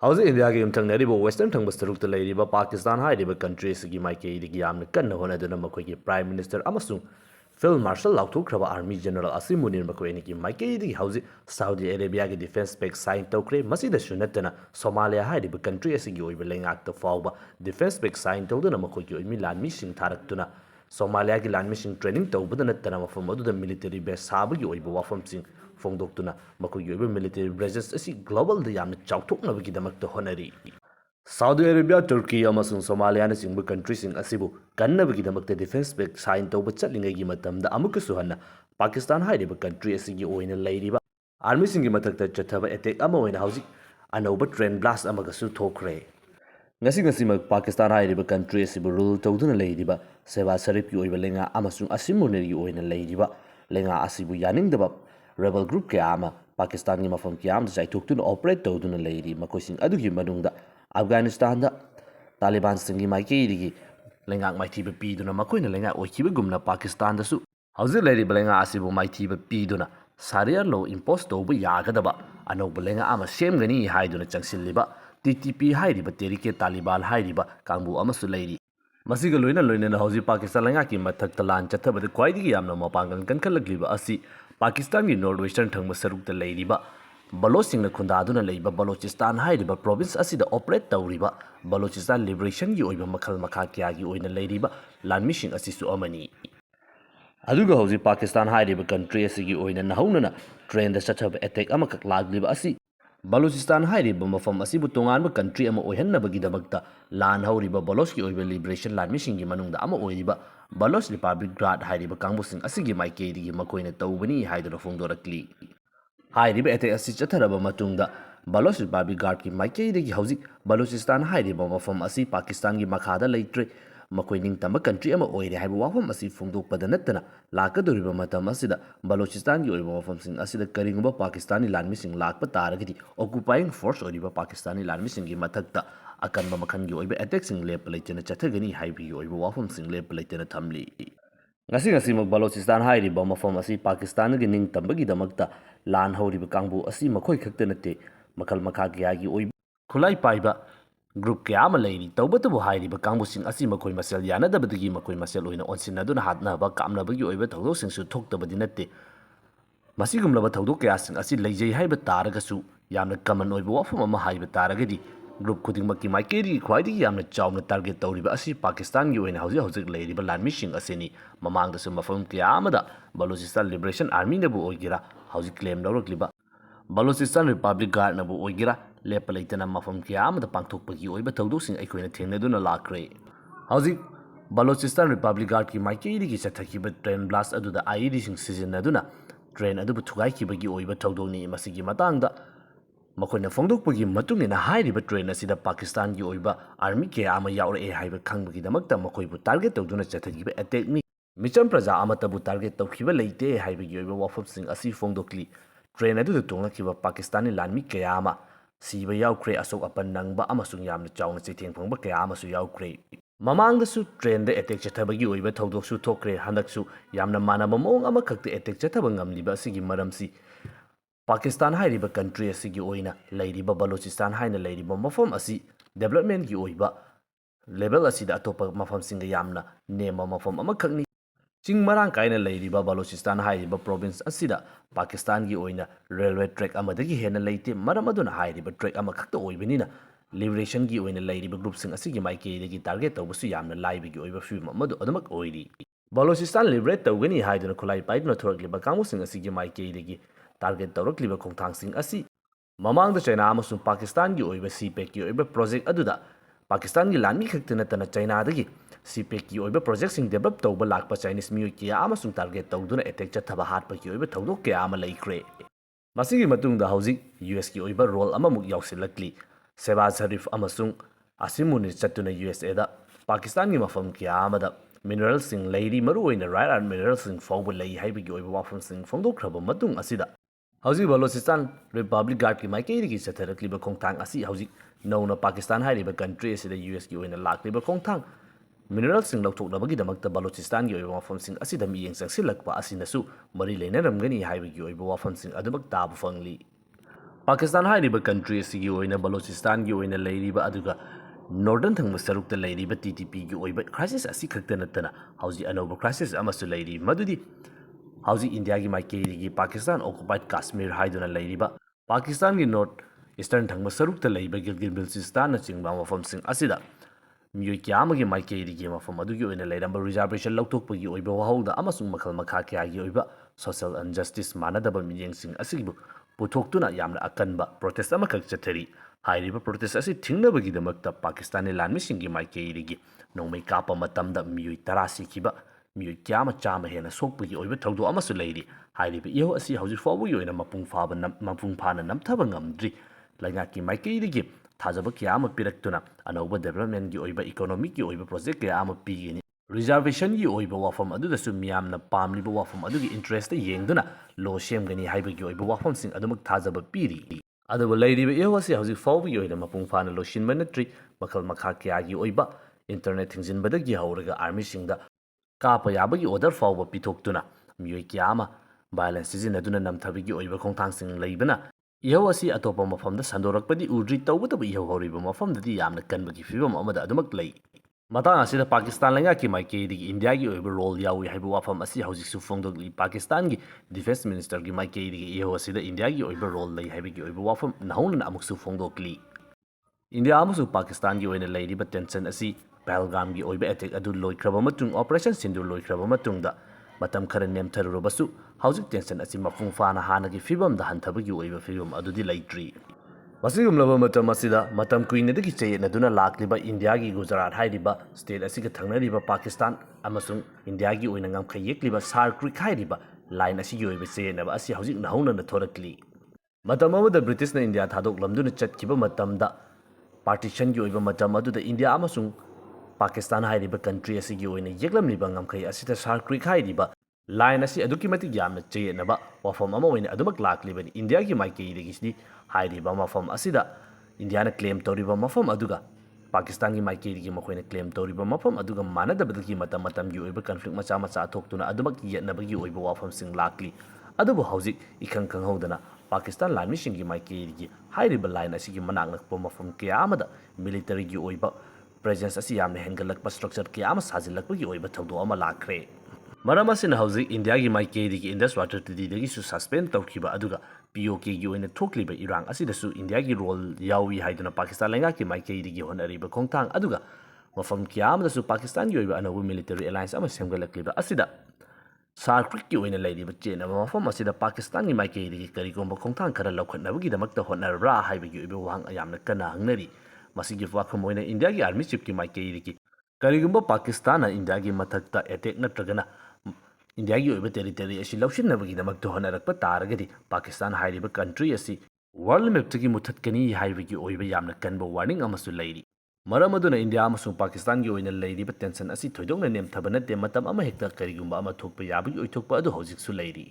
Hausa India game thang naribo Western thang bastaruk ta leiriba Pakistan hairiba country sigi maikei digi yamna kanna honaduna makhoi Prime Minister amasung Field Marshal lauthokraba Army General Asimunir makhoi ni ki maikei digi hausi Saudi Arabia gi defense spec sign tawkre masida shunatana Somalia hairiba country sigi oiba lengak ta fawba defense spec sign tawduna makhoi ki oimi lan mi sing tharaktuna Somalia gi lan mi sing training tawbada natana mafam aduda military base sabagi oiba wafam sing Fongdoktuna makhoi oiba military presence asi global da yamna chawthoknabagi damakta honari Saudi Arabia, Turkey, amasung Somalia na singbu country sing asibu kannabagi damakta defense spec sign tawba Chtlingei gi matamda Amuk suhanna Pakistan hairiba country asigi oina leiriba army singi mathakta chathaba attack ama oina hauzik anauba train blast amaga su thokre ngasi mak Pakistan hairiba country asibu rule tawduna leiriba Seba Sharif gi oiba lenga amasung asimuneri gi oina leiriba lenga asibu yaningdaba rebel group kaya ama Pakistan gi mafam kaya amda chaitukuna operate tawduna leiri makoising adugi manungda Afghanistan da Taliban singi maikei digi lengak maithiba piduna makoina lenga oikiba gumna Pakistan da su hauzik leiriba lenga asibu maithiba piduna Sharia law impose tawba yagadaba anauba lenga ama semgani haiduna changsilliba TTP hairiba terike Taliban hairiba kangbu amasu leiri masiga loina hauzik Pakistan lenga ki mathakta lan chathabada khwaidigi yamna mapangan kankhalakliba asi Pakistan gi northwestern thangba sarukta leiriba Balochising na khundaduna leiba Balochistan hairiba province asida operate tawriba Balochistan liberation gi oiba makhal makha kya gi oina leiriba lanmishing asisu amani aduga hauzi Pakistan hairiba country asigi oina nahaunana train da chathab attack amakak lagliba asi Balochistan hairiba mafam asibu tonganba country ama oihannabagi damakta lan hauriba Baloch gi oiba liberation lanmishing gi manungda ama oiriba Baloch Republic Guard hairiba kangbusing asigi maikei digi makoina tawbani haiduna fongdorakli Hairiba attack asi chatharaba matungda Baloch Republic Guard ki maikei degi hauzik Balochistan hairiba mafam asi Pakistan gi makhada leitre makoi ningtamba country ama oire haiba wafam asi fongdokpada nattana lakadoriba matam asida Balochistan gi oiba mafam sing asida karinguba Pakistani lanmi sing lakpa taragidi occupying force oiba Pakistani lanmi sing gi mathakta akanba makhan gi oiba attack sing lepa leitena chathagani haibi gi oiba wafam sing lepa leitena thamli ngasi mak Balochistan hairiba mafam asi Pakistan gi ningtambagi damakta lan hauriba kangbu asi makhoi khakta natte makhal makha kya gi oiba khulai paiba group kya ama leiri tawbatabu hairiba kangbu sing asi makhoi masel yanadabadagi makhoi masel oina onsinaduna hatnaba kamnabagi oiba thawdok singsu thoktabadi natte masigumlaba thawdok kya sing asi leijai haiba taragasu yamna common oiba wafam ama haiba taragadi group khudingmakki maikeri khwaidigi yamna chawna target tawriba asi Pakistan gi oina hauzik leiriba lanmishing asini mamangdasu mafam kya amada Balochistan Liberation Army nabu oigira hauzik claim lawrakliba Balochistan Republic Guard nabu oigira lepa leitana mafam kya amada pangthokpagi oiba thawdoksing aikoina thengnaduna lakre hauzik Balochistan Republic Guard ki maikeri gi chathakiba train blast aduda IED sing sizinaduna train adubu thugaikibagi oiba thawdokni masigi matangda makoina fongdokpagi matungina hairiba train asida Pakistan gi oiba army kya ama yaurae haiba khangbagi damakta makoibu target tawduna chathakiba attack ni Micham Praja amatabu target tawkhiba leite haibagi oiba wafam sing asi fongdokli train aduda tonglakiba Pakistani lanmi kaya ama siba yaukre asok apan nangba amasung yamna chawna chitheng phangba kaya amasu yaukre mamangdasu train da attack chathabagi oiba thawdoksu thokre handaksu yamna manaba mawong amakhakta attack chathaba ngamliba asigi maramsi Pakistan hairiba country asigi oina leiriba Balochistan haina leiriba mafam asi development gi oiba level asida atopa mafam singa yamna nema mafam amakhakni Ching marang kaina leiriba Balochistan hairiba province asida Pakistan gi oina railway track amadagi hena leite maramaduna hairiba track amakhakta oibanina liberation gi oina leiriba group sing asigi maikei dagi target tawbasu yamna laibigi oiba film amadu adamak oiri Balochistan liberate tawgani haiduna khulai paiduna thorakliba kangmu sing asigi maikei dagi target tawrakliba khongthang sing asi mamangda China amasung Pakistan gi oiba CPEC gi oiba project aduda Pakistan gi lanmi khakta natana China dagi CPEC ki oiba project sing develop tawba lakpa Chinese mioi kya amasung target tawduna attack chathaba hatpa ki oiba thawdok kya ama leikre masigi matungda hauzik US ki oiba role amamuk yausilakli Seba Sharif amasung asimuni chatuna USA da Pakistan gi mafam kya amada mineral sing leiri maru oina rare earth mineral sing fawba lei haiba gi oiba wafam sing fongdokraba matung asida hauzik Balochistan Republic Guard ki maikei gi chatharakliba khongthang asi hauzik nauna Pakistan hairiba country asida US ki oina lakliba khongthang mineral sing lauthoknabagi damakta Balochistan gi oiba wafam sing asida miyeng changsilakpa asinasu mari leinaramgani haibagi oiba wafam sing adumak tabu fangli Pakistan hairiba country asigi oina Balochistan gi oina leiriba aduga Northern thangba sarukta leiriba TTP gi oiba crisis asi khakta natana hauji anoba crisis amasu leiri madudi hauji India gi maikei gi Pakistan occupied Kashmir haiduna leiriba Pakistan gi North Eastern thangba sarukta leiba Gilgit-Baltistan na chingba mafamsing asida miyoi kyamagi maikei gi mafam adugi oina leiramba reservation lautokpagi oiba wahauda amasung makhal makha kya gi oiba social injustice manadaba miyengsing asigibu पुथोक्तुना यामना अकनबा protest अमखक चथरी हाइरिबा protest असि थिंगनबगिदमक्ता पाकिस्तानी लानमिसिंगी माइकेइरिगी नोंमै कापा मतमदा मियुइ तरा सिखिबा मियुइ क्यामा चामा हेना सोकपगी ओइबा थौदो अमसु लेइरि हाइरिबा इहो असि हौजि फावबगी ओइना मपुंग फाना नमथबा ngamdri लाइङाकी माइकेइरिगी थाजबा क्यामा पिरक्तुना अनौबा डेभलपमेंट gi ओइबा इकोनॉमिक gi ओइबा प्रोजेक्ट क्यामा पिगिनि रिजर्वेशन की ओइबा वाफम अदुदसु मियामना पामलिबा वाफम अदुगी इंटरेस्ट येंगदुना लो सेमगनी हाइबगी ओइबा वाफमसिंग अदुमक थाजबा पीरी अदुबा लैरिबा एहोसी हौजि फावबगी ओइना मपुंग फाना लोसिनबा नत्रि मखल मखा क्यागी ओइबा इंटरनेट थिंजिनबदगी हौरगा आर्मी सिंगदा कापा याबगी ऑर्डर फावबा पिथोक्तुना मियोइ क्यामा वायलेंस सिजिनदुना नमथबगी ओइबा खोंथांसिंग लैबना इहो असि अतोपा मफमदा संदोरकपदी उड्री तौबदबा इहो हौरिबा मफमददी यामना कनबगी फिबम अमदा अदुमक लೈ मतंग असिदा पाकिस्तान लेंगाकी माइकेइदिगी इंडिया की ओइबा रोल यावी हाइबा वाफम असि हौजिकसु फोंदोगली पाकिस्तान की डिफेंस मिनिस्टर की माइकेइदिगी इहो असिदा इंडिया की ओइबा रोल लई हाइबगी ओइबा वाफम नहौनना अमुकसु फोंदोगली इंडिया अमसु पाकिस्तान की ओइना लैरिबा टेंशन असि पहलगाम की ओइबा अटैक अदु लोइख्रबा मतुंग ऑपरेशन सिंदूर लोइख्रबा मतुंगदा मतम खर नेमथरुरबसु हौजिक टेंशन असि मफुंग फाना हानगी फिबमदा हंथबगी ओइबा फिबम अदुदि लैट्री मसिगुमलबा मतम असिदा मतम कुइनदगी चेयनदुना लाक्लिबा इंडिया की गुजरात हाइरिबा स्टेट असिगा थंगनरिबा पाकिस्तान अमसुंग इंडिया की ओइना ngamkhai yekliba sar creek हाइरिबा लाइन असिगी ओइबा चेयनबा असि हौजिक नहौनना थोरकली मतम अमदा ब्रिटिश ना इंडिया थादोकलमदुना चटकिबा मतमदा पार्टीशन की ओइबा मतम अदुदा इंडिया अमसुंग पाकिस्तान हाइरिबा कंट्री असिगी ओइना yeklamliba ngamkhai asida sar creek हाइरिबा लाइन असी अदुकी मतिक यामना चेयनबा वाफम अमा ओइना अदुमक लाक्लिबनि इंडिया की माइकेइदिगिसि हाइरिबा मफम असिदा इंडिया ने क्लेम तौरिबा मफम अदुगा पाकिस्तान की माइकेइदिगी मखोइना क्लेम तौरिबा मफम अदुगा मानदबदगी मतम मतम की ओइबा कन्फ्लिक्ट मचा मचा थोक्तुना अदुमक येनबगी ओइबा वाफम सिंग लाक्ली अदुबु हौजिक इखंग खंगहौदना पाकिस्तान लानमिसिंग की माइकेइदिगी हाइरिबा लाइन असिगी मनाक नकपा मफम कया अमदा मिलिटरी की ओइबा प्रेजेंस असी यामना हेंगलकपा स्ट्रक्चर कया अमा साजिलकपगी ओइबा थौदो अमा लाखरे मरम असिना हौजिक इंडिया की माइकेइदिगी इंडस वाटर ट्रीटीदगिसु सस्पेंड तौखिबा अदुगा POK की ओइना थोक्लिबा इरांग असिदसु इंडिया की रोल यावी हाइदुना पाकिस्तान लेंगा की माइकेइदिगी होनरिबा खोंगथांग अदुगा मफम क्यामदसु पाकिस्तान की ओइबा अनौबा मिलिटरी अलायंस अमा सेमगलकलिबा असिदा सार क्रिक की ओइना लैरिबा चेनबा मफम असिदा पाकिस्तान की माइकेइदिगी करिगोंबा खोंगथांग खरा लौखटनबगीदमक्ता होनरब्रा हाइबगी ओइबा वांग यामना कना हंगनरी मसिगी वाखम ओइना इंडिया की आर्मी चीफ की माइकेइदिगी करिगोंबा पाकिस्तान इंडिया की मथक्ता अटैक नत्रगना इंडिया की ओइबा टेरिटरी असी लौसिनबगीदमक्ता होनरकपा तारगदी पाकिस्तान हाइरिबा कंट्री असी वर्ल्ड मैपतगी मुथतकनी हाइबगी ओइबा यामना कनबा वार्निंग अमसु लैरि मरम अदुना इंडिया अमसुंग पाकिस्तान की ओइना लैरिबा टेंशन असी थोइदोंना नेमथबा नते मतम अमा हेक्ता करिगुंबा अमा थोकपा याबगी ओइथोकपा अदु हौजिकसु लैरि